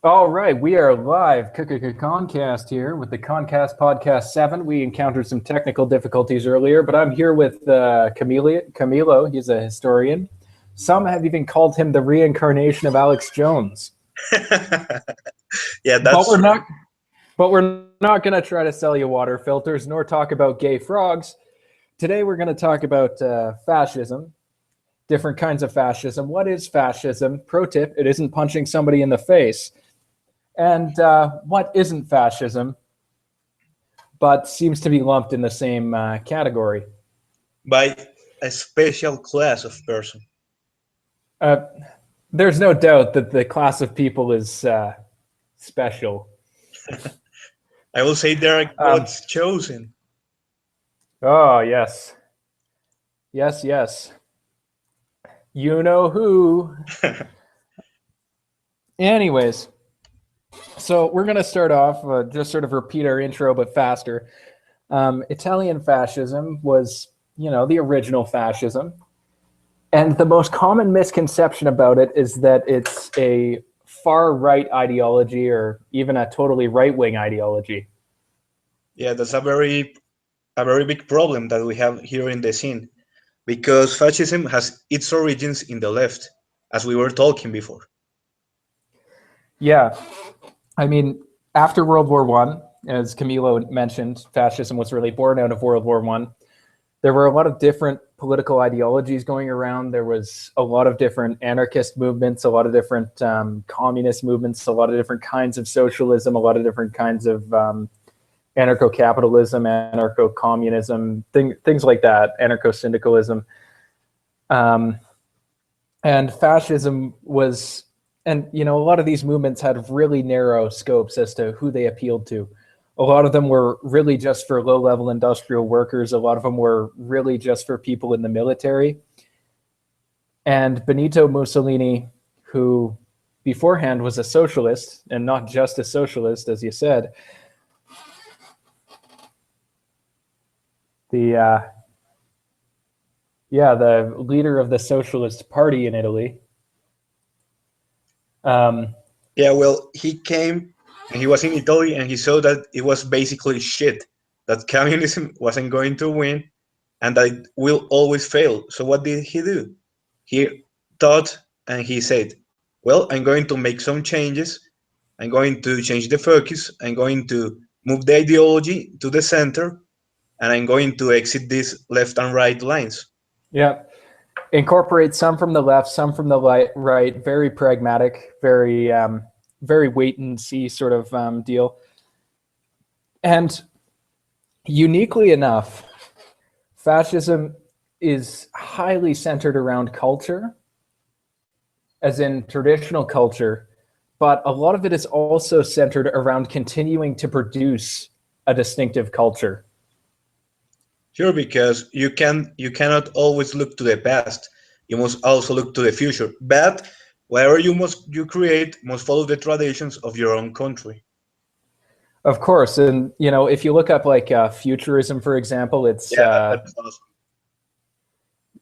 All right, we are live. Conncast here with the Conncast Podcast 7. We encountered some technical difficulties earlier, but I'm here with Camilo. He's a historian. Some have even called him the reincarnation of Alex Jones. Yeah, But that's we're true. not. But we're not going to try to sell you water filters nor talk about gay frogs. Today we're going to talk about fascism, different kinds of fascism. What is fascism? Pro tip: it isn't punching somebody in the face. And what isn't fascism, but seems to be lumped in the same category? By a special class of person. Uh, there's no doubt that the class of people is special. I will say they are God's chosen. Oh, yes. Yes, yes. You know who. Anyways, so we're going to start off, just sort of repeat our intro, but faster. Italian fascism was, the original fascism. And the most common misconception about it is that it's a far-right ideology or even a totally right-wing ideology. Yeah, that's a very big problem that we have here in the scene, because fascism has its origins in the left, as we were talking before. Yeah. I mean, after World War I, as Camilo mentioned, fascism was really born out of World War I. There were a lot of different political ideologies going around. There was a lot of different anarchist movements, a lot of different communist movements, a lot of different kinds of socialism, a lot of different kinds of anarcho-capitalism, anarcho-communism, things like that, anarcho-syndicalism. And fascism was, and a lot of these movements had really narrow scopes as to who they appealed to. A lot of them were really just for low-level industrial workers. A lot of them were really just for people in the military. And Benito Mussolini, who beforehand was a socialist, and not just a socialist, as you said, the leader of the Socialist Party in Italy. Yeah, well, he came and he was in Italy and he saw that it was basically shit, that communism wasn't going to win and that it will always fail. So what did he do? He thought and he said, well, I'm going to make some changes. I'm going to change the focus. I'm going to move the ideology to the center, and I'm going to exit these left and right lines. Yeah. Incorporate some from the left, some from the right, very pragmatic, very wait and see sort of deal. And uniquely enough, fascism is highly centered around culture, as in traditional culture, but a lot of it is also centered around continuing to produce a distinctive culture. Sure, because you cannot always look to the past. You must also look to the future. But whatever you create must follow the traditions of your own country. Of course, and if you look up like futurism, for example, it's That's awesome.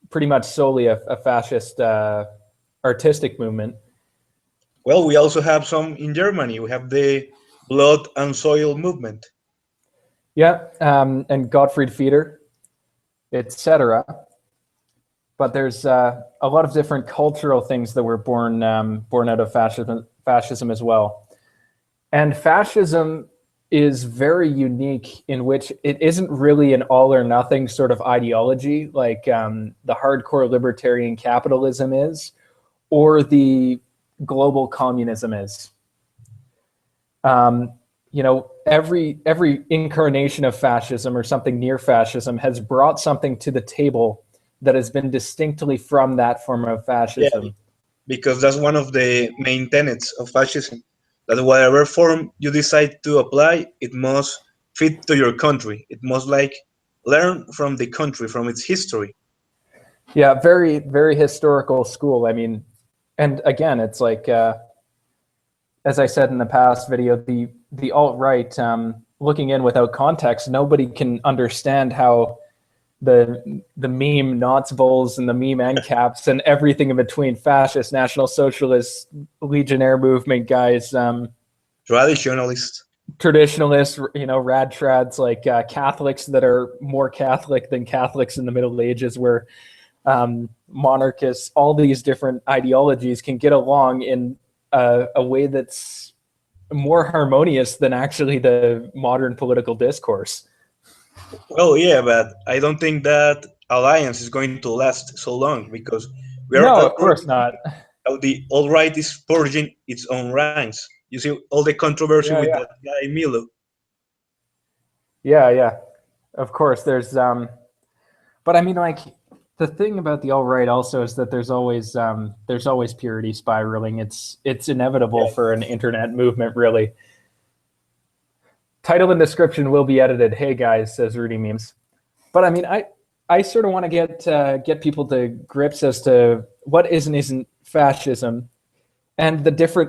pretty much solely a fascist artistic movement. Well, we also have some in Germany. We have the Blood and Soil movement. Yeah, and Gottfried Fieder, etc. But there's a lot of different cultural things that were born out of fascism as well. And fascism is very unique in which it isn't really an all or nothing sort of ideology like the hardcore libertarian capitalism is, or the global communism is. Every incarnation of fascism or something near fascism has brought something to the table that has been distinctly from that form of fascism. Yeah, because that's one of the main tenets of fascism, that whatever form you decide to apply, it must fit to your country. It must learn from the country, from its history. Yeah, very, very historical school. I mean, and again, it's like, as I said in the past video, the alt-right, looking in without context, nobody can understand how the meme Nazis and the meme end caps and everything in between, fascist, National Socialist, Legionnaire movement guys, Traditionalist. traditionalists, rad trads, like Catholics that are more Catholic than Catholics in the Middle Ages, where monarchists, all these different ideologies can get along in a way that's more harmonious than actually the modern political discourse. Well, yeah, but I don't think that alliance is going to last so long, because we are No, of course not. how the alt-right is purging its own ranks. You see all the controversy with that guy Milo. Yeah, of course. There's but I mean, like, the thing about the alt-right also is that there's always purity spiraling. It's inevitable for an internet movement, really. Title and description will be edited. Hey guys, says Rudy Memes. But I mean, I sort of want to get people to grips as to what is and isn't fascism, and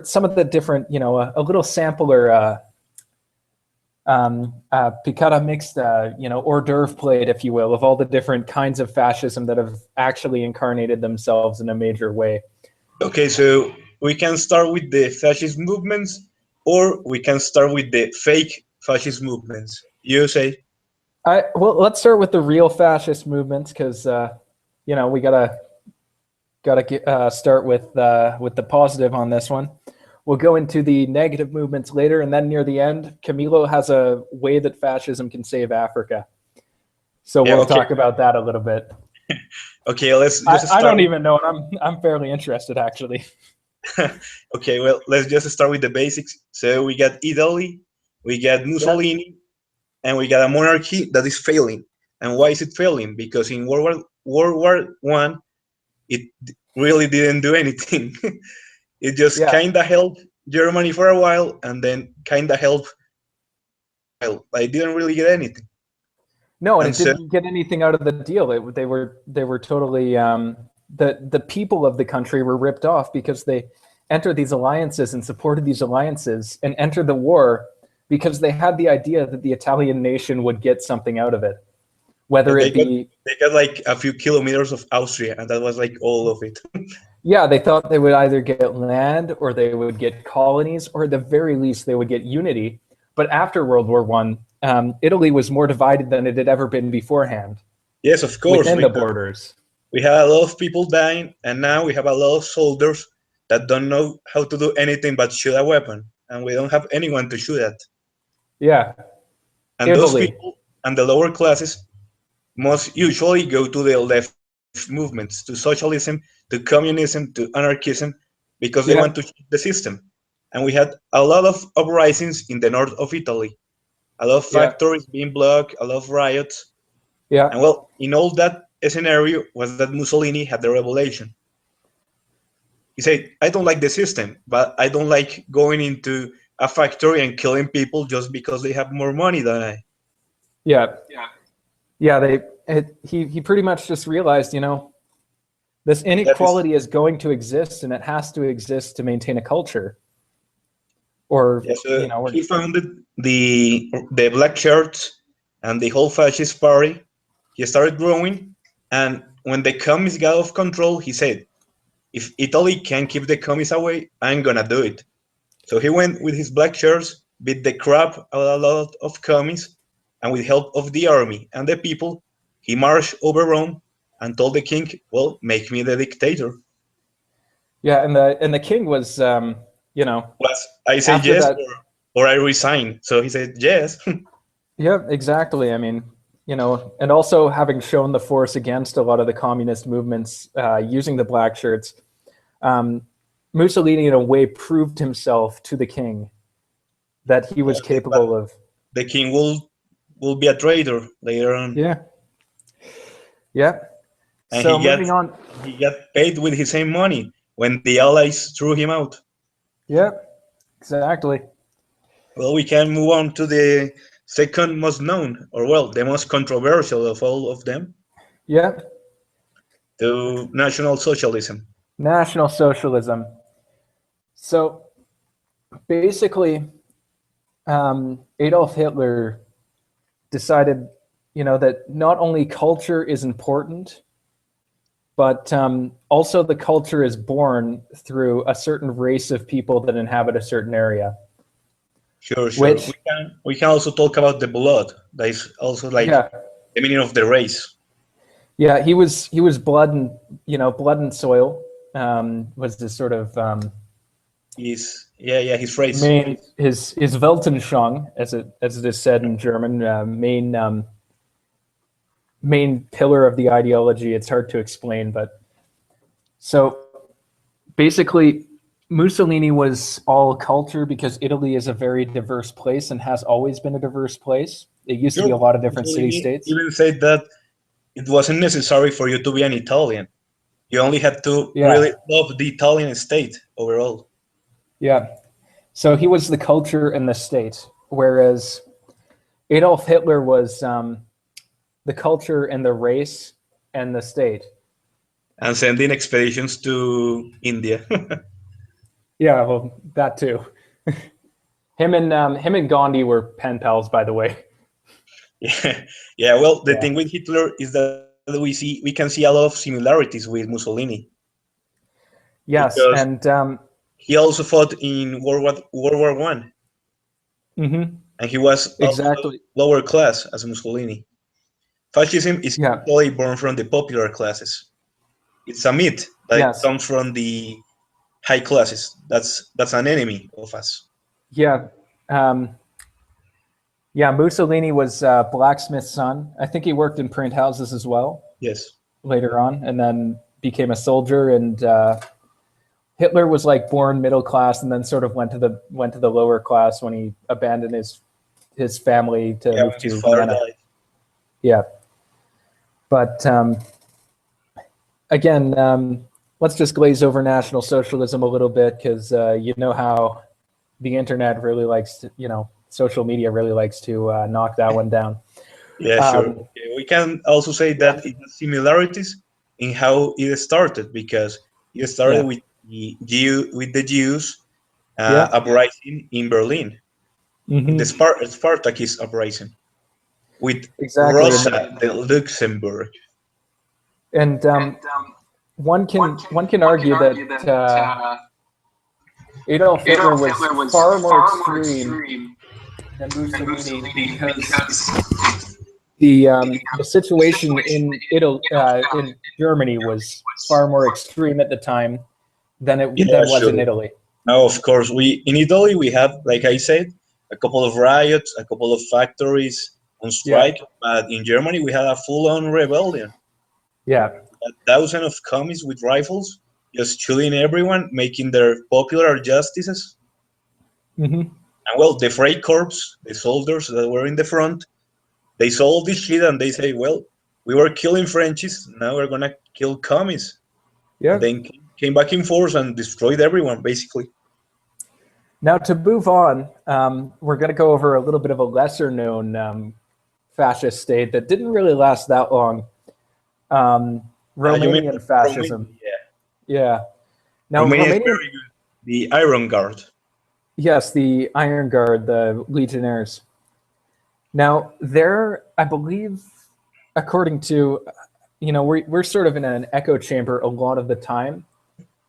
some of the different, a little sampler, picada mixed, hors d'oeuvre plate, if you will, of all the different kinds of fascism that have actually incarnated themselves in a major way. Okay, so we can start with the fascist movements, or we can start with the fake fascist movements. You say? Well, let's start with the real fascist movements, because we gotta start with the positive on this one. We'll go into the negative movements later, and then near the end, Camilo has a way that fascism can save Africa. So we'll talk about that a little bit. Okay, let's just start. I don't even know, and I'm fairly interested, actually. Okay, well, let's just start with the basics. So we got Italy, we got Mussolini, and we got a monarchy that is failing. And why is it failing? Because in World War I, it really didn't do anything. It just kind of helped Germany for a while, and then kind of helped. Well, I didn't really get anything. No, and it didn't get anything out of the deal. They were totally the people of the country were ripped off because they entered these alliances and supported these alliances and entered the war because they had the idea that the Italian nation would get something out of it. Whether they got like a few kilometers of Austria, and that was like all of it. Yeah, they thought they would either get land or they would get colonies, or at the very least they would get unity. But after World War I, Italy was more divided than it had ever been beforehand. Yes, of course. Within the borders. We had a lot of people dying, and now we have a lot of soldiers that don't know how to do anything but shoot a weapon, and we don't have anyone to shoot at. Yeah. And Italy. Those people and the lower classes must usually go to the left movements, to socialism, to communism, to anarchism, because they want to change the system. And we had a lot of uprisings in the north of Italy, a lot of factories being blocked, a lot of riots. Yeah. And well, in all that scenario was that Mussolini had the revelation. He said, I don't like the system, but I don't like going into a factory and killing people just because they have more money than I. Yeah, he pretty much just realized, this inequality is going to exist, and it has to exist to maintain a culture. Or he founded the Black Shirts and the whole fascist party. He started growing, and when the commies got off control, he said, if Italy can keep the commies away, I'm gonna do it. So he went with his black shirts, beat the crap out of a lot of commies, and with help of the army and the people, he marched over Rome and told the king, well, make me the dictator. Yeah, and the king was, I said yes, or I resign. So he said yes. Yeah, exactly. I mean, and also having shown the force against a lot of the communist movements using the black shirts, Mussolini in a way proved himself to the king that he was capable of. The king will be a traitor later on. Yeah. And so moving on, he got paid with his same money when the Allies threw him out. Yeah, exactly. Well, we can move on to the second most known, or well, the most controversial of all of them. Yeah. To National Socialism. National Socialism. So basically, Adolf Hitler decided, that not only culture is important, but also the culture is born through a certain race of people that inhabit a certain area. Sure. Which, We can also talk about the blood. That is also like yeah, the meaning of the race. yeah, he was blood and soil was the sort of His phrase. his Weltanschauung, as it is said in German, main pillar of the ideology. It's hard to explain, but so basically Mussolini was all culture because Italy is a very diverse place and has always been a diverse place. It used to be a lot of different city-states. Even said that it wasn't necessary for you to be an Italian. You only had to really love the Italian state overall. Yeah. So he was the culture and the state, whereas Adolf Hitler was the culture and the race and the state. And sending expeditions to India. Yeah, well, that too. him and Gandhi were pen pals, by the way. Yeah. Well, the thing with Hitler is that we can see a lot of similarities with Mussolini. Yes, because and he also fought in World War One, and he was exactly lower class as Mussolini. Fascism is totally born from the popular classes. It's a myth that comes from the high classes. That's an enemy of us. Yeah. Mussolini was blacksmith's son. I think he worked in print houses as well. Yes. Later on, and then became a soldier. And Hitler was like born middle class, and then sort of went to the lower class when he abandoned his family to move to Vienna. Yeah. But again, let's just glaze over National Socialism a little bit, because you know how the internet really likes to, social media really likes to knock that one down. Yeah, sure. We can also say that it has similarities in how it started, because it started with the Jews uprising in Berlin, the Spartacist uprising, with Rosa de Luxembourg. And one can argue that Adolf Hitler was far more extreme than Mussolini, because the situation in Germany was far more extreme at the time than it was in Italy. No, of course. In Italy we have, like I said, a couple of riots, a couple of factories on strike, but in Germany we had a full-on rebellion. Yeah. 1,000 of commies with rifles just shooting everyone, making their popular justices. And well, the Freikorps, the soldiers that were in the front, they saw all this shit and they say, well, we were killing Frenchies, now we're gonna kill commies. Yeah. And then came back in force and destroyed everyone, basically. Now to move on, we're gonna go over a little bit of a lesser known fascist state that didn't really last that long. Romanian fascism. Yeah. Now Romania is very good. The Iron Guard. Yes, the Iron Guard, the Legionnaires. Now, I believe, according to, we're sort of in an echo chamber a lot of the time,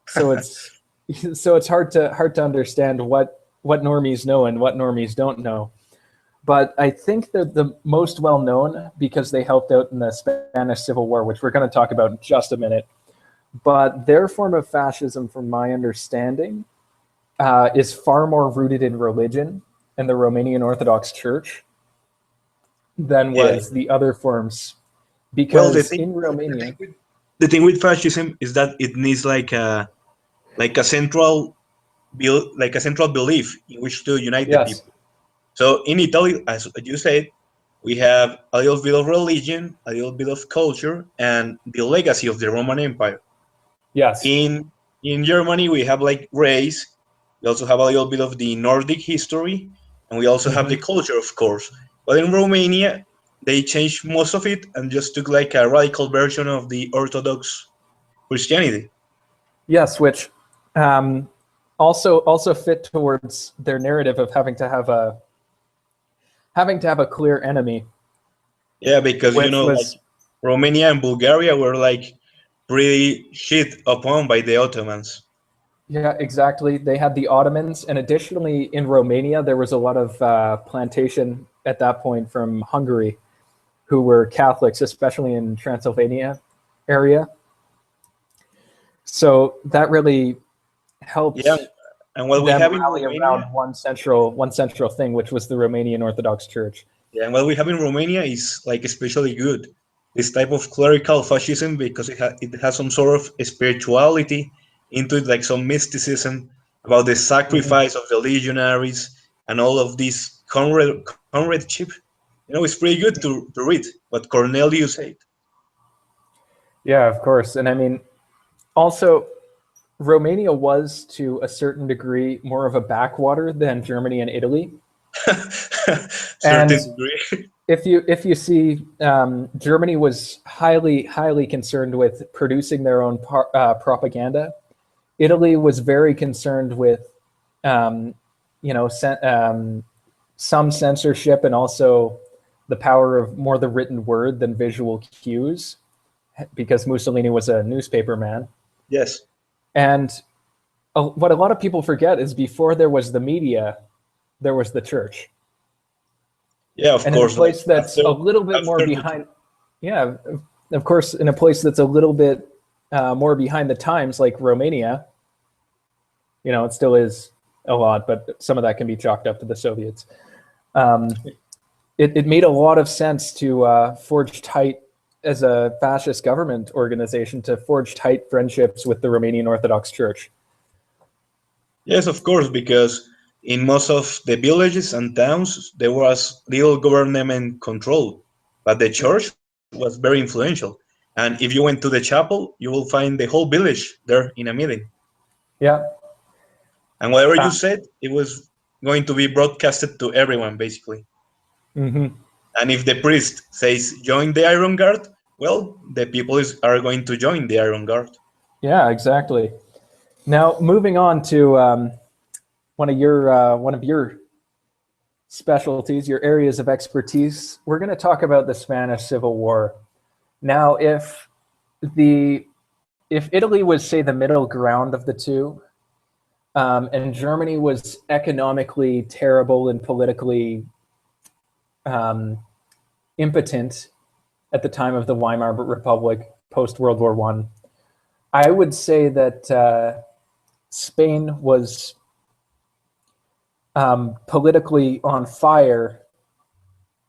so it's hard to understand what normies know and what normies don't know. But I think they're the most well known because they helped out in the Spanish Civil War, which we're going to talk about in just a minute. But their form of fascism, from my understanding, is far more rooted in religion and the Romanian Orthodox Church than was the other forms. Because in Romania, the thing with fascism is that it needs like a central belief in which to unite the people. So in Italy, as you said, we have a little bit of religion, a little bit of culture, and the legacy of the Roman Empire. Yes. In Germany, we have like race. We also have a little bit of the Nordic history, and we also have the culture, of course. But in Romania, they changed most of it and just took like a radical version of the Orthodox Christianity. Yes, which also fit towards their narrative of having to have a clear enemy. Yeah, because which like was, Romania and Bulgaria were like pretty shit upon by the Ottomans. yeah, exactly. They had the Ottomans, and additionally in Romania, there was a lot of plantation at that point from Hungary who were Catholics, especially in Transylvania area. So that really Yeah, helped and what we them have in rally Romania, around one central thing, which was the Romanian Orthodox Church. yeah, and what we have in Romania is like especially good. This type of clerical fascism because it has some sort of spirituality into it, like some mysticism about the sacrifice of the legionaries and all of this comradeship. It's pretty good to read what Cornelius said. Yeah, of course. And I mean, also, Romania was to a certain degree more of a backwater than Germany and Italy. Certain And degree. if you see, Germany was highly concerned with producing their own propaganda. Italy was very concerned with, some censorship and also the power of more the written word than visual cues, because Mussolini was a newspaper man. Yes. And what a lot of people forget is before there was the media, there was the church. Yeah, of And in a course. Like place that's a little bit more behind, yeah, of course, in a place that's a little bit more behind the times, like Romania, it still is a lot, but some of that can be chalked up to the Soviets. It made a lot of sense to forge tight, as a fascist government organization, to forge tight friendships with the Romanian Orthodox Church. Yes, of course, because in most of the villages and towns there was little government control, but the church was very influential. And if you went to the chapel, you will find the whole village there in a meeting. Yeah. And whatever you said, it was going to be broadcasted to everyone, basically. Mm-hmm. And if the priest says join the Iron Guard, well, the people are going to join the Iron Guard. Yeah, exactly. Now, moving on to one of your specialties, your areas of expertise, we're going to talk about the Spanish Civil War. Now, if Italy was, say, the middle ground of the two, and Germany was economically terrible and politically impotent at the time of the Weimar Republic, post World War I would say that Spain was politically on fire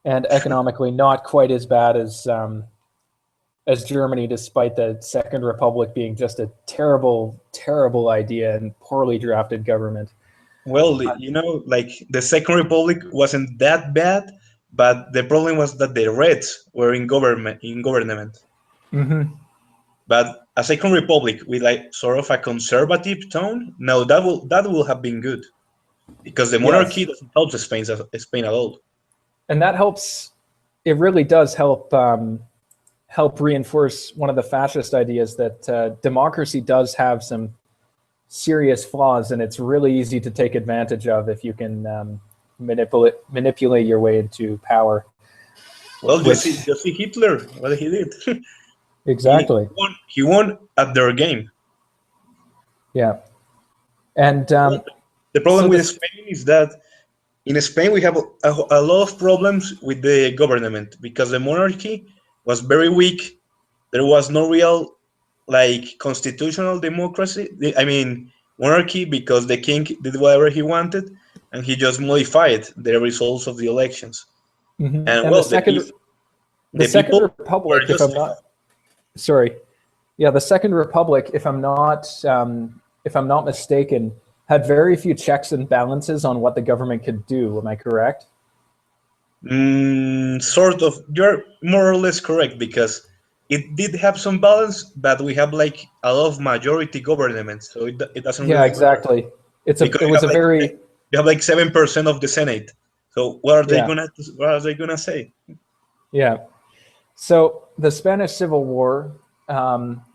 and economically not quite as bad as Germany, despite the Second Republic being just a terrible, terrible idea and poorly drafted government. Well, like the Second Republic wasn't that bad, but the problem was that the Reds were in government. Mm-hmm. But a Second Republic with like sort of a conservative tone, no, that will have been good because the monarchy Yes, doesn't help Spain at all. and that helps. It really does help reinforce one of the fascist ideas that democracy does have some serious flaws, and it's really easy to take advantage of if you can manipulate your way into power. Well, Which just see Hitler, what he did. exactly, he won at their game. yeah, and The problem so with this, Spain is that in Spain we have a lot of problems with the government because the monarchy was very weak. There was no real like constitutional democracy. I mean monarchy because the king did whatever he wanted and he just modified the results of the elections. And and well, the the Second people were Republic, if just I'm not sorry, yeah, the Second Republic, if I'm not mistaken, had very few checks and balances on what the government could do. Am I correct? sort of. You're more or less correct because it did have some balance, but we have like a lot of majority government, so it doesn't Yeah, really matter exactly. because It was a very, you have like 7% of the Senate. So yeah, what are they gonna say? yeah. So the Spanish Civil War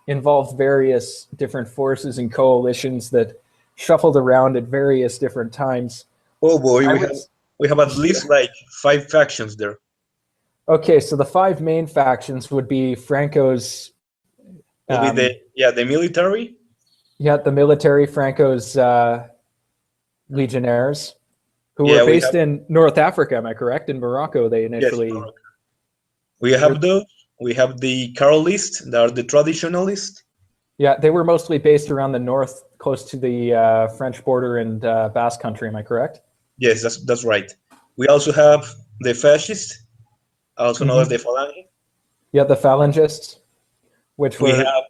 involved various different forces and coalitions that shuffled around at various different times. Oh boy, I would, we have at yeah, least like 5 factions there. Okay, so the five main factions would be Franco's. Will be the military. Yeah, the military, Franco's legionnaires, who were Yeah, we based have in North Africa. Am I correct? In Morocco, they yes. initially. We have those. We have the Carlists, that are the traditionalists. Yeah, they were mostly based around the north, close to the French border and Basque Country. Am I correct? Yes, that's right. We also have the fascists, also known as the Phalange. Yeah, the Phalangists, which We were. have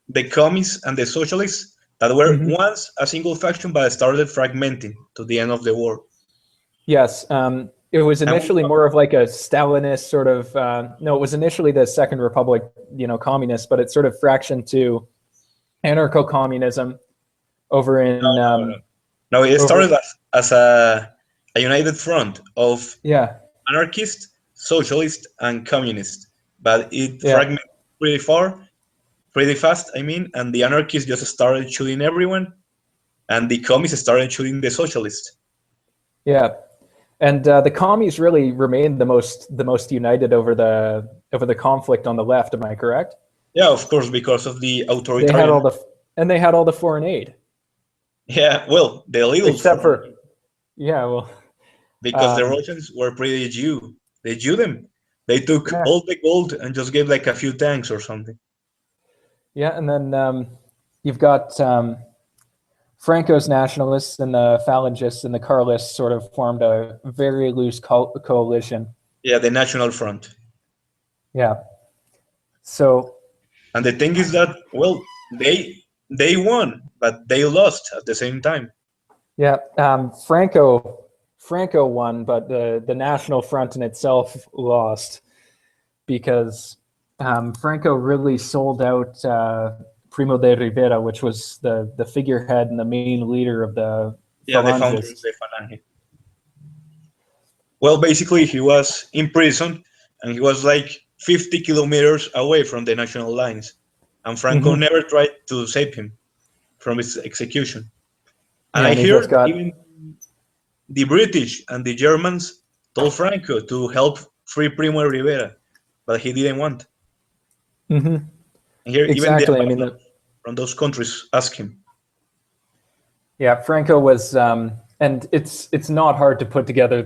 the communists and the socialists that were once a single faction but started fragmenting to the end of the war. Yes, it was And initially more of like a Stalinist sort of. No, it was initially the Second Republic, communist, but it sort of fractioned to anarcho-communism over in. No, it started as a united front of Yeah, anarchists, socialists, and communists, but it yeah, fragmented pretty fast. I mean, and the anarchists just started shooting everyone, and the communists started shooting the socialists. yeah, and the commies really remained the most united over the conflict on the left. Am I correct? Yeah, of course, because of the authoritarian. They had all the foreign aid. Yeah, well, the little Except for, yeah, well, because the Russians were pretty Jew. They Jew them. They took all the gold and just gave like a few tanks or something. Yeah, and then you've got Franco's nationalists and the Phalangists and the Carlists sort of formed a very loose coalition. Yeah, the National Front. Yeah. So. And the thing is that, well, they won, but they lost at the same time. Yeah, Franco won, but the National Front in itself lost because Franco really sold out Primo de Rivera, which was the figurehead and the main leader of the Phalangists. The Falange. Well, basically, he was in prison, and he was like 50 kilometers away from the national lines, and Franco never tried to save him from his execution. And I hear even the British and the Germans told Franco to help free Primo de Rivera, but he didn't want. And here, exactly. even the from those countries ask him. Yeah, Franco was, and it's not hard to put together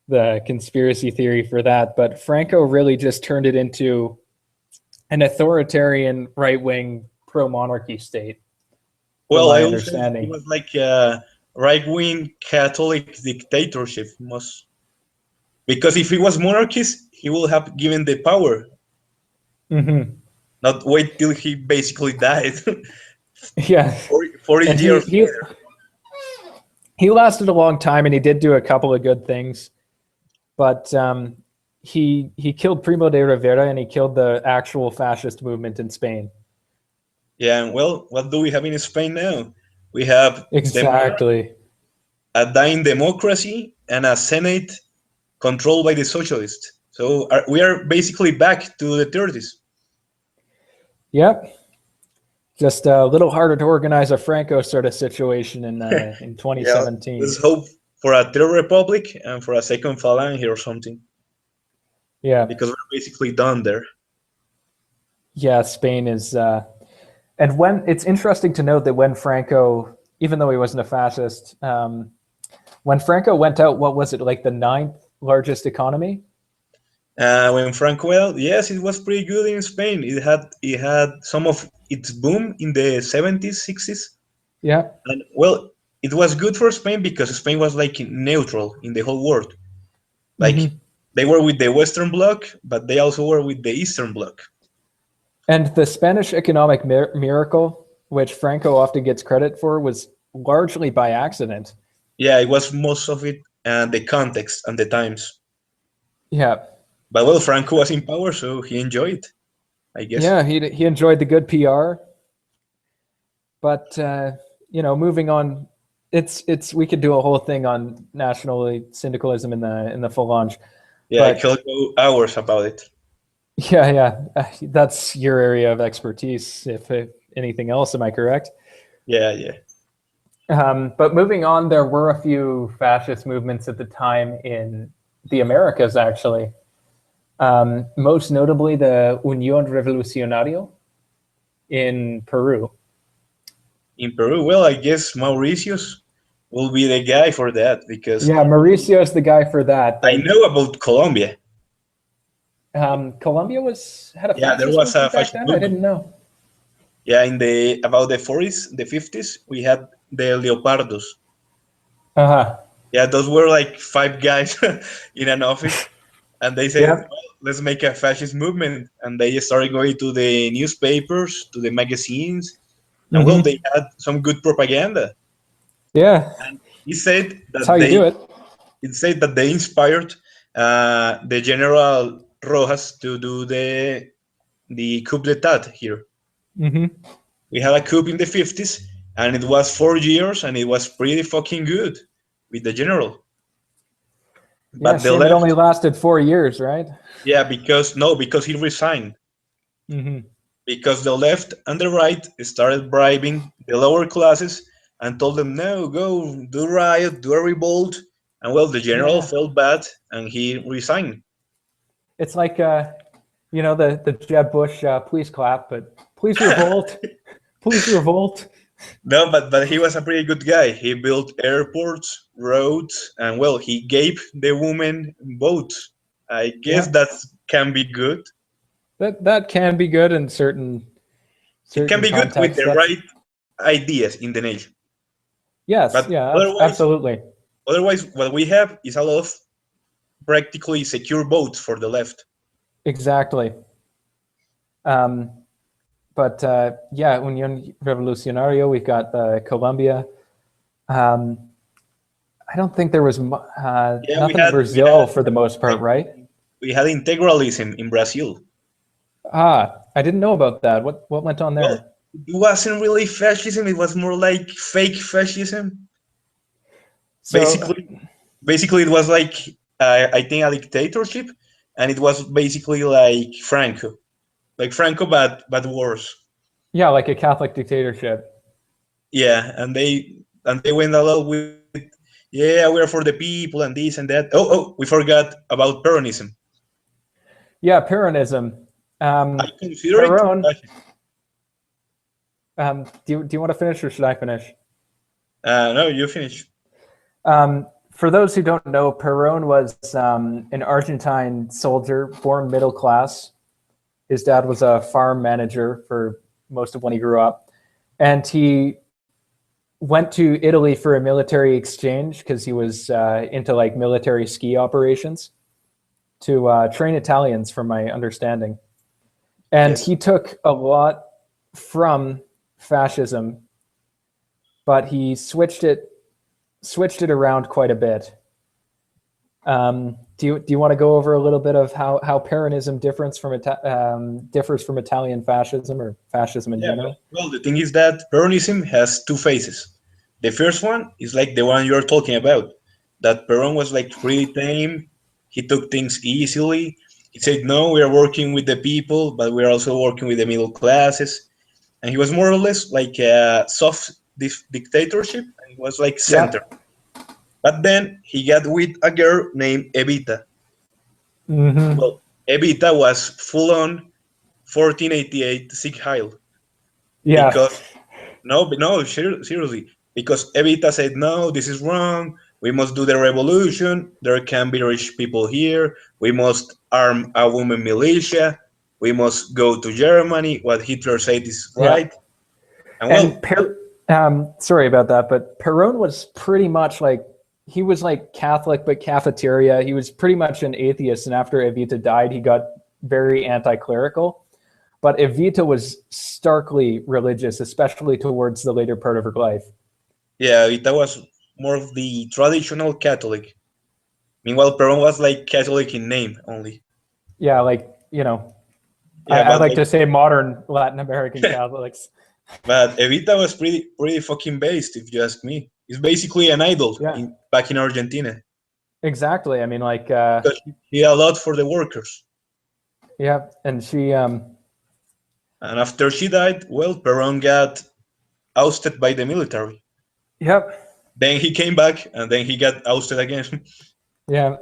the conspiracy theory for that, but Franco really just turned it into an authoritarian right-wing pro-monarchy state. Well, I would say it was like a right-wing Catholic dictatorship, because if he was monarchist, he would have given the power. Not wait till he basically died. Yeah. 40 years later. He lasted a long time, and he did do a couple of good things. But he killed Primo de Rivera, and he killed the actual fascist movement in Spain. Yeah, and well, what do we have in Spain now? We have exactly a dying democracy and a Senate controlled by the socialists. So we are basically back to the 30s. Yep. Just a little harder to organize a Franco sort of situation in 2017. Yeah, let's hope for a third republic and for a second Falange or something. Yeah. Because we're basically done there. Yeah, Spain is... and when it's interesting to note that when Franco, even though he wasn't a fascist, when Franco went out, what was it, like the 9th largest economy? When Franco, well, yes, it was pretty good in Spain. It had some of its boom in the 70s, 60s. Yeah. And well, it was good for Spain because Spain was like neutral in the whole world. Like they were with the Western Bloc, but they also were with the Eastern Bloc. And the Spanish economic miracle, which Franco often gets credit for, was largely by accident. Yeah, it was most of it and the context and the times. Yeah. But well, Franco was in power, so he enjoyed it, I guess. Yeah, he enjoyed the good PR. But moving on, it's we could do a whole thing on national syndicalism in the Falange. Yeah, I could go hours about it. Yeah, that's your area of expertise. If anything else, am I correct? Yeah. But moving on, there were a few fascist movements at the time in the Americas, actually. Most notably the Unión Revolucionario in Peru. In Peru, well, I guess Mauritius will be the guy for that, because Yeah, Mauricio is the guy for that. I But know about Colombia. Colombia had a Yeah, there fascist was a movement back fascist then? I movement. didn't know. Yeah, in the about the 40s, the 50s, we had the Leopardos. Uh-huh. Yeah, those were like five guys in an office, and they said, Yep. well, let's make a fascist movement. And they started going to the newspapers, to the magazines, and well, they had some good propaganda. Yeah, And he said that's that how you do it. they inspired the General Rojas to do the coup d'état here. Mm-hmm. We had a coup in the 50s, and it was 4 years, and it was pretty fucking good with the general. Yeah, But the shame it only left, lasted 4 years, right? yeah, because he resigned. Mm-hmm. Because the left and the right started bribing the lower classes and told them, no, go do riot, do a revolt. And well, the general Yeah. felt bad and he resigned. It's like, the Jeb Bush, please clap, but please revolt. Please revolt. No, but he was a pretty good guy. He built airports, roads, and well, he gave the women votes. I guess Yeah. that can be good. That can be good in certain It can be good with contexts. the That's right ideas in the nation. yes, But yeah, otherwise, absolutely. otherwise, what we have is a lot of practically secure votes for the left. Exactly. But yeah, Unión Revolucionario, we've got Colombia. I don't think there was Yeah, nothing in Brazil for the most part, like right? we had integralism in Brazil. I didn't know about that. What went on Well, there? it wasn't really fascism. It was more like fake fascism. So Basically, it was like I think a dictatorship, and it was basically like Franco, but worse. yeah, like a Catholic dictatorship. Yeah, and they went a lot with, yeah, we're for the people and this and that. Oh, we forgot about Peronism. Yeah, Peronism. I consider it. Peron. Do you want to finish or should I finish? No, you finish. For those who don't know, Peron was an Argentine soldier, born middle class. His dad was a farm manager for most of when he grew up. And he went to Italy for a military exchange because he was into like military ski operations to train Italians, from my understanding. And Yes. he took a lot from fascism, but he switched it around quite a bit. Do you want to go over a little bit of how Peronism differs from Italian fascism or fascism in general? Well, the thing is that Peronism has two phases. The first one is like the one you're talking about. That Peron was like pretty tame. He took things easily. He said, no, we are working with the people, but we're also working with the middle classes. And he was more or less like a soft dictatorship, and he was like center. Yep. But then he got with a girl named Evita. Mm-hmm. Well, Evita was full on 1488 Sieg Heil. Yeah. Because no, seriously. Because Evita said, no, this is wrong. We must do the revolution. There can be rich people here. We must arm a women militia. We must go to Germany. What Hitler said is right. And well, Sorry about that, but Peron was pretty much like, he was like Catholic, but cafeteria. He was pretty much an atheist. And after Evita died, he got very anti-clerical. But Evita was starkly religious, especially towards the later part of her life. yeah, Evita was more of the traditional Catholic. Meanwhile, Peron was like Catholic in name only. Yeah, like, I like to say modern Latin American Catholics. But Evita was pretty fucking based, if you ask me. It's basically an idol back in Argentina. Exactly. I mean, like, because she did a lot for the workers. Yeah, and she. And after she died, well, Peron got ousted by the military. Yep. Then he came back, and then he got ousted again. Yeah.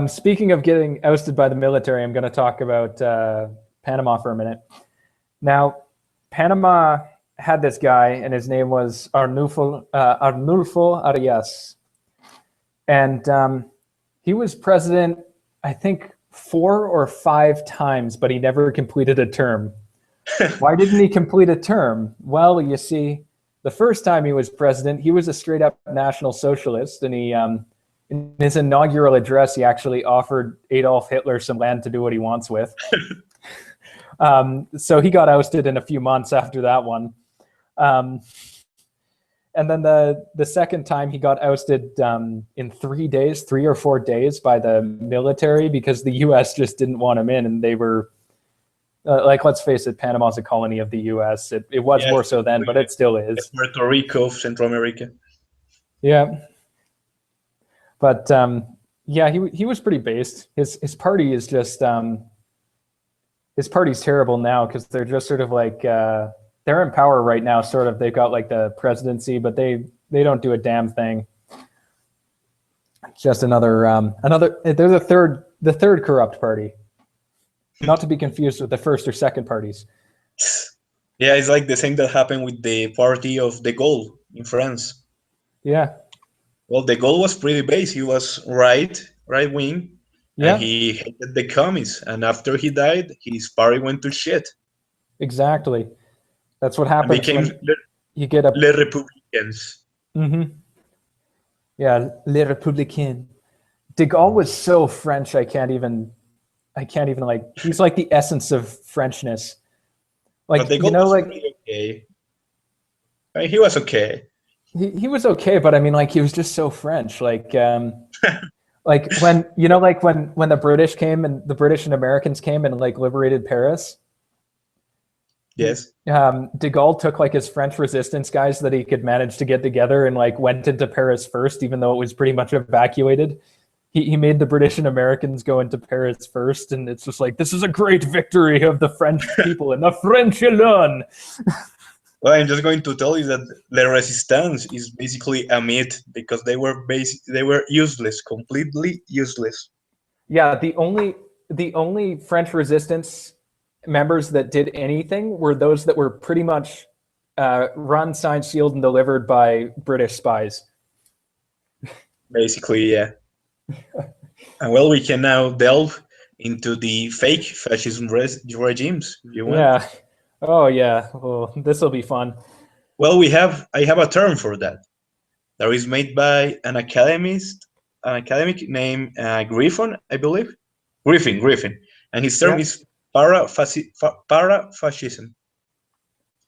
Speaking of getting ousted by the military, I'm going to talk about Panama for a minute. Now, Panama had this guy, and his name was Arnulfo Arias. And he was president, I think, 4 or 5 times, but he never completed a term. Why didn't he complete a term? Well, you see, the first time he was president, he was a straight-up National Socialist, and he, in his inaugural address, he actually offered Adolf Hitler some land to do what he wants with. So he got ousted in a few months after that one. And then the second time he got ousted in 3 days, 3 or 4 days by the military because the U.S. just didn't want him in, and they were like, let's face it, Panama's a colony of the U.S. It was more so then, but it still is. Puerto Rico of Central America. Yeah. But yeah, he was pretty based. His party is just his party's terrible now because they're just sort of like they're in power right now. Sort of, they've got like the presidency, but they don't do a damn thing. Just another. They're the third corrupt party, not to be confused with the first or second parties. Yeah, it's like the same that happened with the party of De Gaulle in France. Yeah. Well, De Gaulle was pretty base. He was right wing, yeah. And he hated the commies. And after he died, his party went to shit. Exactly. That's what happens. Became you get a Les Républicains. Mm-hmm. Yeah, Les Républicains. De Gaulle was so French. I can't even like. He's like the essence of Frenchness. Like, you know, like okay. I mean, he was okay. He was okay, but I mean, like, he was just so French. Like, like when when the British came and the British and Americans came and like liberated Paris. Yes. De Gaulle took like his French resistance guys that he could manage to get together and like went into Paris first, even though it was pretty much evacuated. He made the British and Americans go into Paris first, and it's just like, this is a great victory of the French people and the French alone. Well, I'm just going to tell you that La Resistance is basically a myth because they were useless, completely useless. Yeah, the only French resistance members that did anything were those that were pretty much run, signed, sealed, and delivered by British spies. Basically, yeah. And well, we can now delve into the fake fascism regimes, if you want. Yeah. Oh yeah, well, this will be fun. Well, I have a term for that. That is made by an academic named Griffin, I believe. Griffin. And his term is parafascism.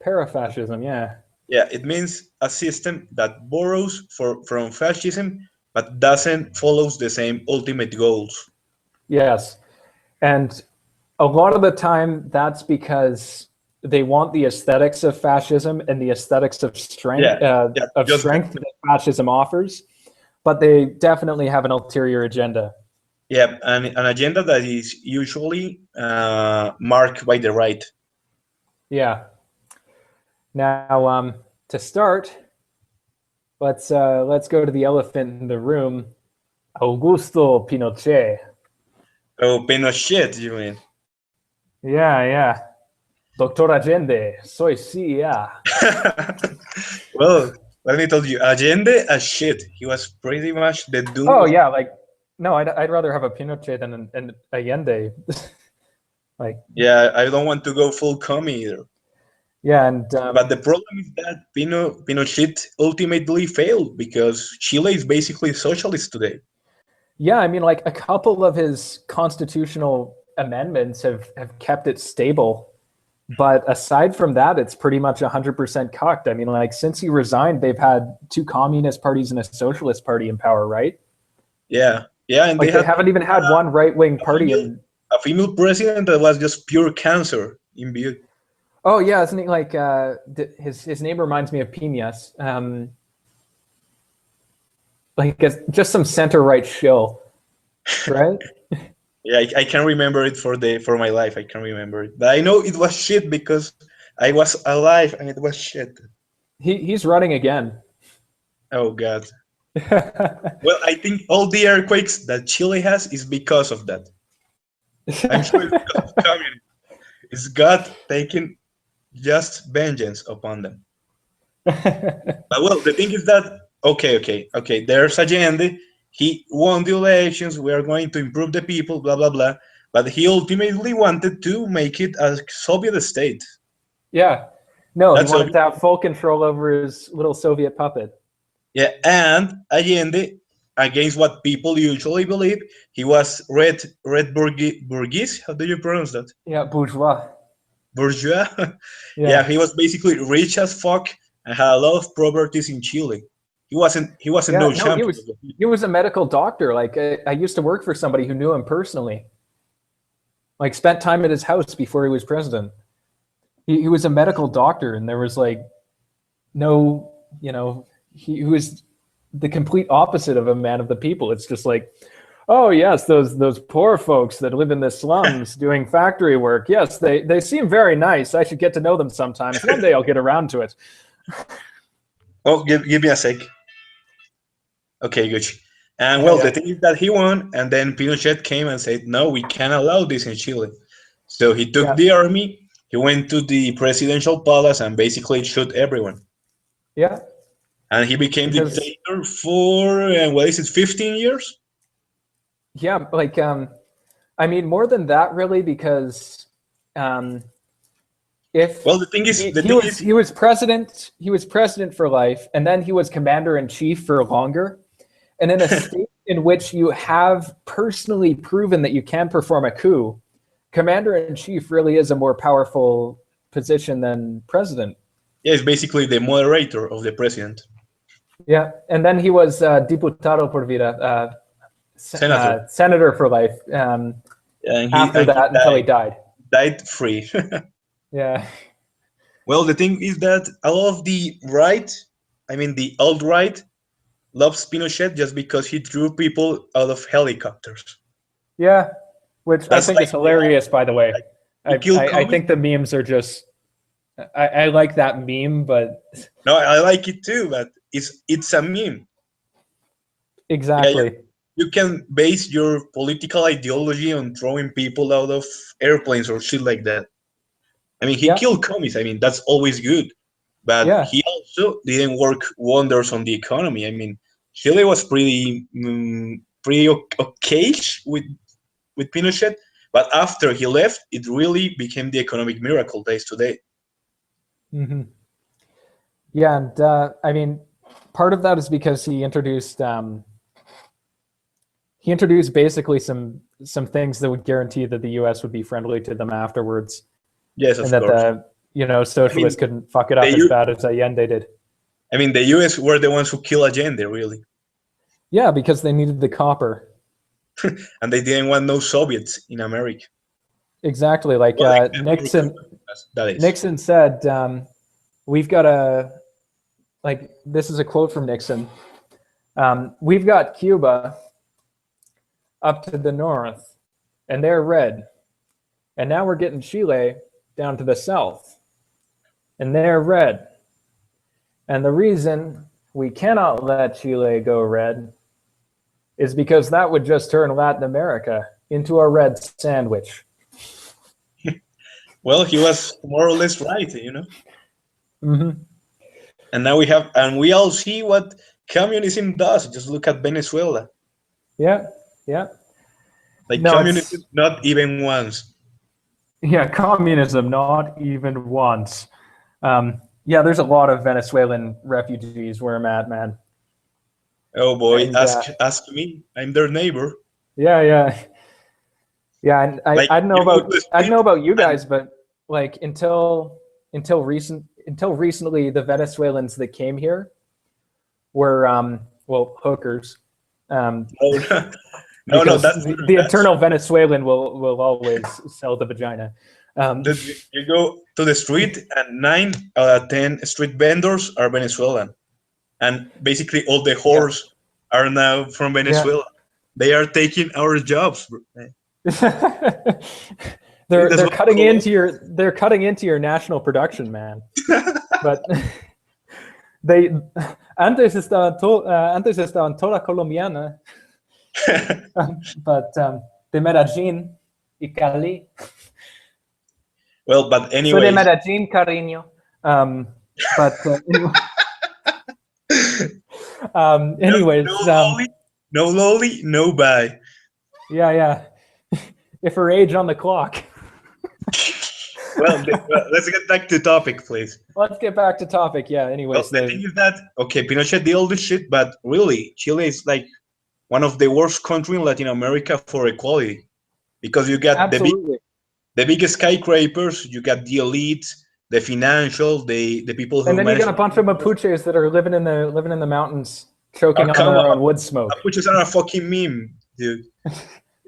Parafascism, yeah. Yeah, it means a system that borrows from fascism, but doesn't follow the same ultimate goals. Yes. And a lot of the time, that's because they want the aesthetics of fascism and the aesthetics of strength, strength that fascism offers, but they definitely have an ulterior agenda. Yeah, and an agenda that is usually marked by the right. Yeah. Now, to start, let's go to the elephant in the room, Augusto Pinochet. Oh, Pinochet, you mean? Yeah. Doctor Allende, soy sí, yeah. Well, let me tell you, Allende as shit. He was pretty much the doom. Oh yeah, like no, I'd rather have a Pinochet than an Allende. Like, yeah, I don't want to go full commie either. Yeah, and but the problem is that Pinochet ultimately failed because Chile is basically socialist today. Yeah, I mean, like a couple of his constitutional amendments have kept it stable. But aside from that, it's pretty much 100% cucked. I mean, like, since he resigned, they've had 2 communist parties and a socialist party in power, right? Yeah, and like they haven't even had one right-wing party. A female president that was just pure cancer imbued. Oh yeah, isn't he like his name reminds me of Piñas? Like just some center-right shill, right? Yeah, I can't remember it for my life. I can't remember it, but I know it was shit because I was alive and it was shit. He's running again. Oh God! Well, I think all the earthquakes that Chile has is because of that. I'm sure it's because of communism. It's God taking just vengeance upon them. But well, the thing is that okay. There's Allende. He won the elections. We are going to improve the people. Blah blah blah. But he ultimately wanted to make it a Soviet state. Yeah. No, he That's wanted to have full control over his little Soviet puppet. Yeah, and Allende, against what people usually believe, he was red bourgeois. How do you pronounce that? Yeah, bourgeois. Bourgeois. Yeah, Yeah. he was basically rich as fuck and had a lot of properties in Chile. He wasn't Yeah, no no, champion. he was a medical doctor. Like I used to work for somebody who knew him personally. Like spent time at his house before he was president. He was a medical doctor, and there was like no, he was the complete opposite of a man of the people. It's just like, oh yes, those poor folks that live in the slums doing factory work. Yes, they seem very nice. I should get to know them sometimes. One day I'll get around to it. Oh, give me a sec. Okay, good. And Yeah, well, the yeah. thing is that he won, and then Pinochet came and said, no, we can't allow this in Chile. So he took Yeah. the army, he went to the presidential palace and basically shot everyone. Yeah. And he became dictator for, what is it, 15 years? Yeah, like I mean, more than that, really, because if Well, the thing is, he was president for life, and then he was commander in chief for longer. And in a state in which you have personally proven that you can perform a coup, commander in chief really is a more powerful position than president. yeah, it's basically the moderator of the president. Yeah, and then he was diputado por vida, senator for life. After that, until he died. Died free. Yeah. Well, the thing is that a lot of the right, I mean the alt-right, loves Pinochet just because he threw people out of helicopters. Yeah, which That's I think is hilarious, by the way. I think the memes are just, I like that meme, but... No, I like it too, but it's a meme. Exactly. Yeah, you can base your political ideology on throwing people out of airplanes or shit like that. I mean, he killed commies. I mean, that's always good. But he also didn't work wonders on the economy. I mean, Chile was pretty okay with Pinochet. But after he left, it really became the economic miracle days today. Mm-hmm. Yeah, and I mean, part of that is because he introduced basically some things that would guarantee that the U.S. would be friendly to them afterwards. Yes, of course. And that the socialists couldn't fuck it up as bad as Allende did. I mean, the U.S. were the ones who killed Allende, really. Yeah, because they needed the copper. And they didn't want no Soviets in America. Exactly, like Nixon. Nixon said, "We've got this is a quote from Nixon. We've got Cuba up to the north, and they're red, and now we're getting Chile down to the south, and they're red. And the reason we cannot let Chile go red is because that would just turn Latin America into a red sandwich." Well, he was more or less right, Mm-hmm. And now we all see what communism does. Just look at Venezuela. Yeah. Like communism, not even once. Yeah, communism, not even once. Yeah, there's a lot of Venezuelan refugees where I'm at, man. Oh boy, and, ask me. I'm their neighbor. Yeah. And I don't know about you guys, but like until recently, the Venezuelans that came here were hookers. No, that's the eternal Venezuelan will always sell the vagina. You go to the street and 9 out of 10 street vendors are Venezuelan, and basically all the whores are now from Venezuela. Yeah. They are taking our jobs. they're cutting into your national production, man. But They antes estaban toda colombiana, but de Medellín y Cali. Well, but Soy de anyways, Medellín, cariño. But anyways, no lolly, no buy. yeah. If her age on the clock. Well, let's get back to topic, please. Let's get back to topic. Yeah. Anyways, Well, the thing is that Pinochet did all this shit, but really, Chile is like one of the worst countries in Latin America for equality, because you got the big skyscrapers, you got the elites, the financial, the people who. And then you got a bunch of Mapuches that are living in the mountains, choking on their own wood smoke. Mapuches are a fucking meme, dude.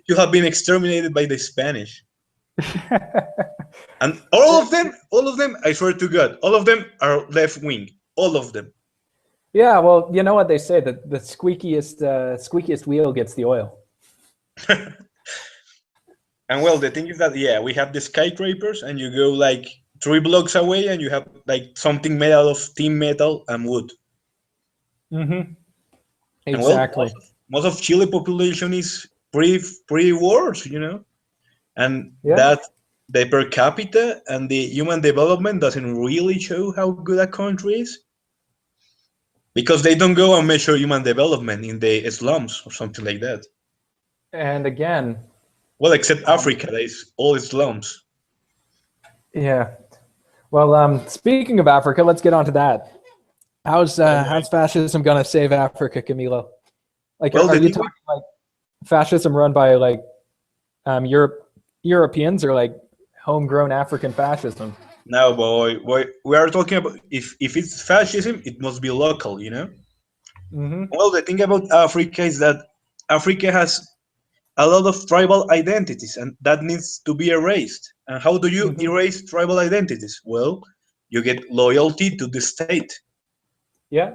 You have been exterminated by the Spanish. And all of them, I swear to God, all of them are left wing. All of them. Yeah, well, you know what they say, that the squeakiest wheel gets the oil. And well, the thing is that, we have the skyscrapers, and you go like 3 blocks away, and you have like something made out of steam metal and wood. Mm-hmm. Exactly. And well, most of Chile population is pre-wars, and that the per capita and the human development doesn't really show how good a country is, because they don't go and measure human development in the slums or something like that. And again, well, except Africa, that is all slums. Yeah. Well, speaking of Africa, let's get on to that. How's fascism gonna save Africa, Camilo? Like, are you talking like fascism run by like Europeans, or like homegrown African fascism? No, boy, we are talking about if it's fascism, it must be local, Mm-hmm. Well, the thing about Africa is that Africa has a lot of tribal identities, and that needs to be erased. And how do you erase tribal identities? Well, you get loyalty to the state. Yeah.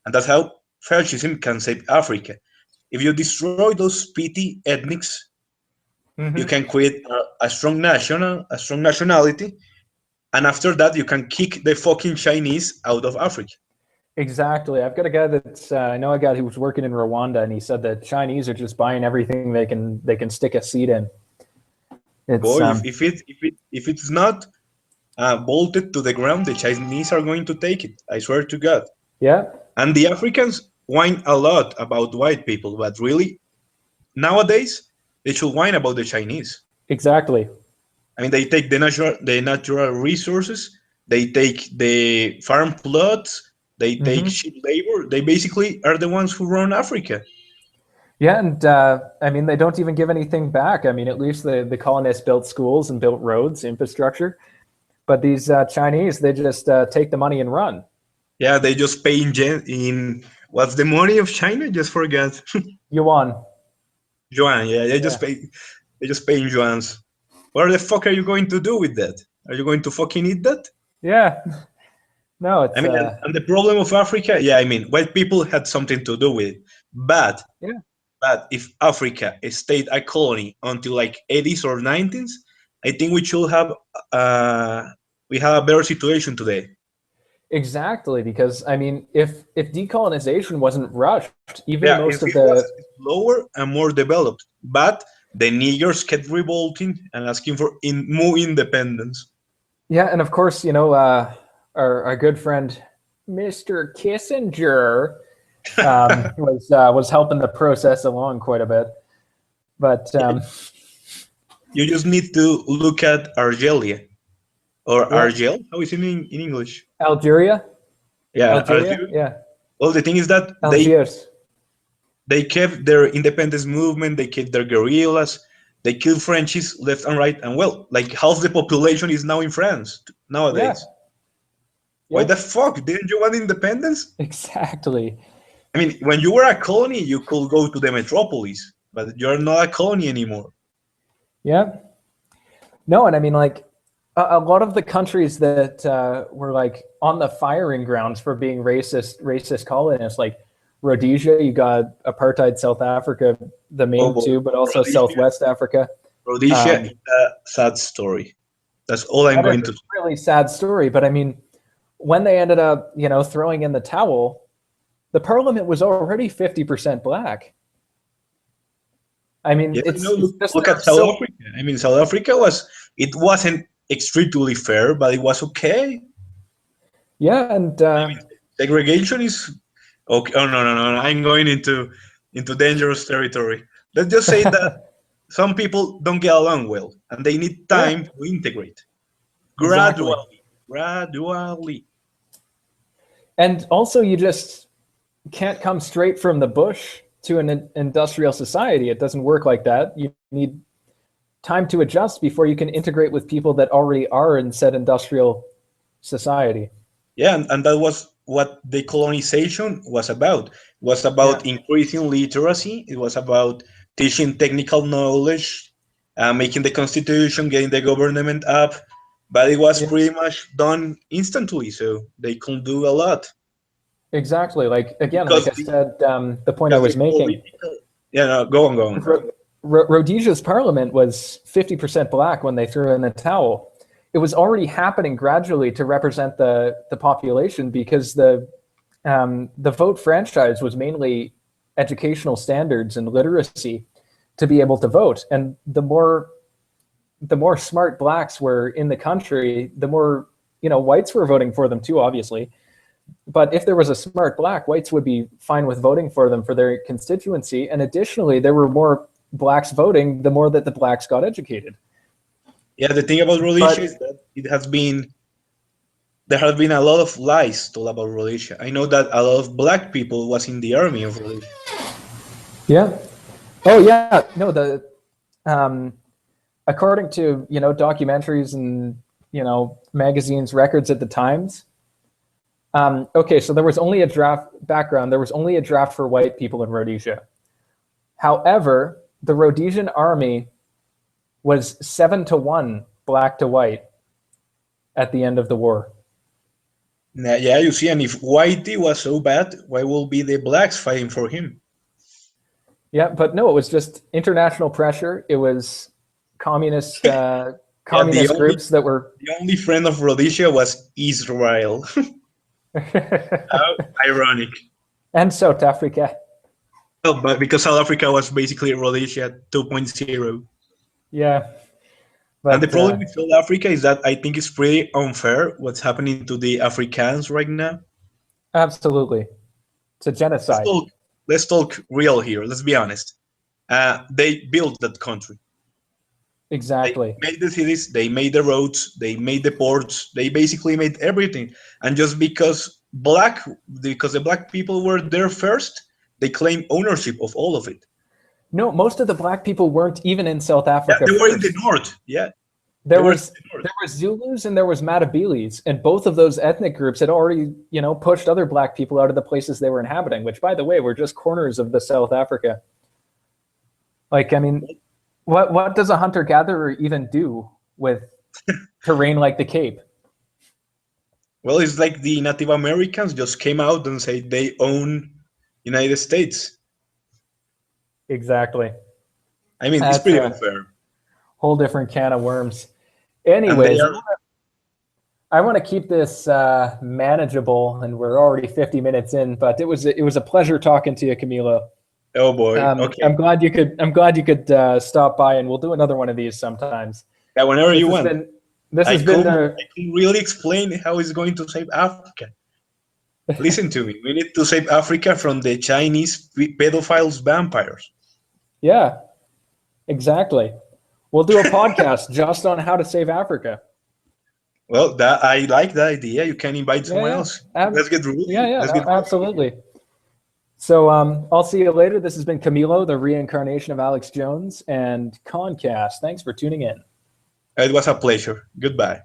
And that's how fascism can save Africa. If you destroy those petty ethnics, you can create a strong nationality, and after that you can kick the fucking Chinese out of Africa. Exactly. I've got a guy that's I know a guy who was working in Rwanda, and he said that Chinese are just buying everything they can stick a seed in. If it's not bolted to the ground, the Chinese are going to take it. I swear to God. Yeah. And the Africans whine a lot about white people, but really, nowadays they should whine about the Chinese. Exactly. I mean, they take the natural resources, they take the farm plots, they take cheap labor. They basically are the ones who run Africa. Yeah, and I mean, they don't even give anything back. I mean, at least the colonists built schools and built roads, infrastructure. But these Chinese, they just take the money and run. Yeah, they just pay in what's the money of China? Just forgot. Yuan. Yuan, yeah, they just pay in yuans. What the fuck are you going to do with that? Are you going to fucking eat that? Yeah. No, it's. I mean, and the problem of Africa, I mean, white people had something to do with it. But if Africa stayed a colony until like 80s or 90s, I think we should have a better situation today. Exactly, because I mean, if decolonization wasn't rushed, even most of was slower and more developed, but the niggers kept revolting and asking for more independence. Yeah, and of course, our good friend Mr. Kissinger was helping the process along quite a bit. But you just need to look at Algeria. Or Argel? How is it in English? Algeria? Yeah, Algeria? Yeah. Well, the thing is that they kept their independence movement, they kept their guerrillas, they killed Frenchies left and right, and well, like half the population is now in France nowadays. Yeah. Why the fuck? Didn't you want independence? Exactly. I mean, when you were a colony, you could go to the metropolis, but you're not a colony anymore. Yeah. No, and I mean, like, a lot of the countries that were like on the firing grounds for being racist colonists, like Rhodesia, you got apartheid South Africa, the main two, but also Rhodesia, Southwest Africa. Rhodesia is a sad story. That's all I'm going to say. Really sad story, but I mean, when they ended up, throwing in the towel, the parliament was already 50% black. I mean, look at South Africa. I mean, South Africa wasn't extremely fair, but it was okay. Yeah, and segregation is okay. Oh no, I'm going into dangerous territory. Let's just say that some people don't get along well, and they need time to integrate gradually. And also, you just can't come straight from the bush to an industrial society. It doesn't work like that. You need time to adjust before you can integrate with people that already are in said industrial society. Yeah, and that was what decolonization was about. It was about increasing literacy. It was about teaching technical knowledge, making the constitution, getting the government up. But it was pretty much done instantly, so they couldn't do a lot. Exactly. Like, again, like I said, the point I was making. Go on. Rhodesia's parliament was 50% black when they threw in the towel. It was already happening gradually to represent the population, because the vote franchise was mainly educational standards and literacy to be able to vote. And the more smart blacks were in the country, the more whites were voting for them too, obviously. But if there was a smart black, whites would be fine with voting for them for their constituency. And additionally, there were more blacks voting the more that the blacks got educated. Yeah, the thing about Rhodesia is that there have been a lot of lies told about Rhodesia. I know that a lot of black people was in the army of Rhodesia. Yeah. Oh yeah. No, according to documentaries and magazines, records at the times. Okay, so there was only a draft for white people in Rhodesia. However, the Rhodesian army was 7-1 black to white at the end of the war. Yeah, you see, and if Whitey was so bad, why will be the blacks fighting for him? Yeah, but no, it was just international pressure. It was communist groups that were... The only friend of Rhodesia was Israel. How ironic. And South Africa. Well, but because South Africa was basically Rhodesia 2.0. Yeah. But, and the problem with South Africa is that I think it's pretty unfair what's happening to the Afrikaans right now. Absolutely. It's a genocide. Let's talk real here. Let's be honest. They built that country. Exactly. They made the cities, they made the roads, they made the ports, they basically made everything. And just because the black people were there first, they claim ownership of all of it. No, most of the black people weren't even in South Africa. Yeah, they were in the north. Yeah. There was Zulus and there was Matabeles, and both of those ethnic groups had already, pushed other black people out of the places they were inhabiting, which, by the way, were just corners of the South Africa. Like, I mean, what does a hunter-gatherer even do with terrain like the Cape? Well, it's like the Native Americans just came out and said they own United States. Exactly. I mean, it's pretty unfair. Whole different can of worms. Anyways, I want to keep this manageable, and we're already 50 minutes in. But it was a pleasure talking to you, Camilo. Oh boy! Okay. I'm glad you could stop by, and we'll do another one of these sometimes. Yeah, whenever you want. I can really explain how it's going to save Africa. Listen to me. We need to save Africa from the Chinese pedophiles vampires. Yeah, exactly. We'll do a podcast just on how to save Africa. Well, I like that idea. You can invite someone else. Let's get rules. Yeah, absolutely. So I'll see you later. This has been Camilo, the reincarnation of Alex Jones, and Conncast. Thanks for tuning in. It was a pleasure. Goodbye.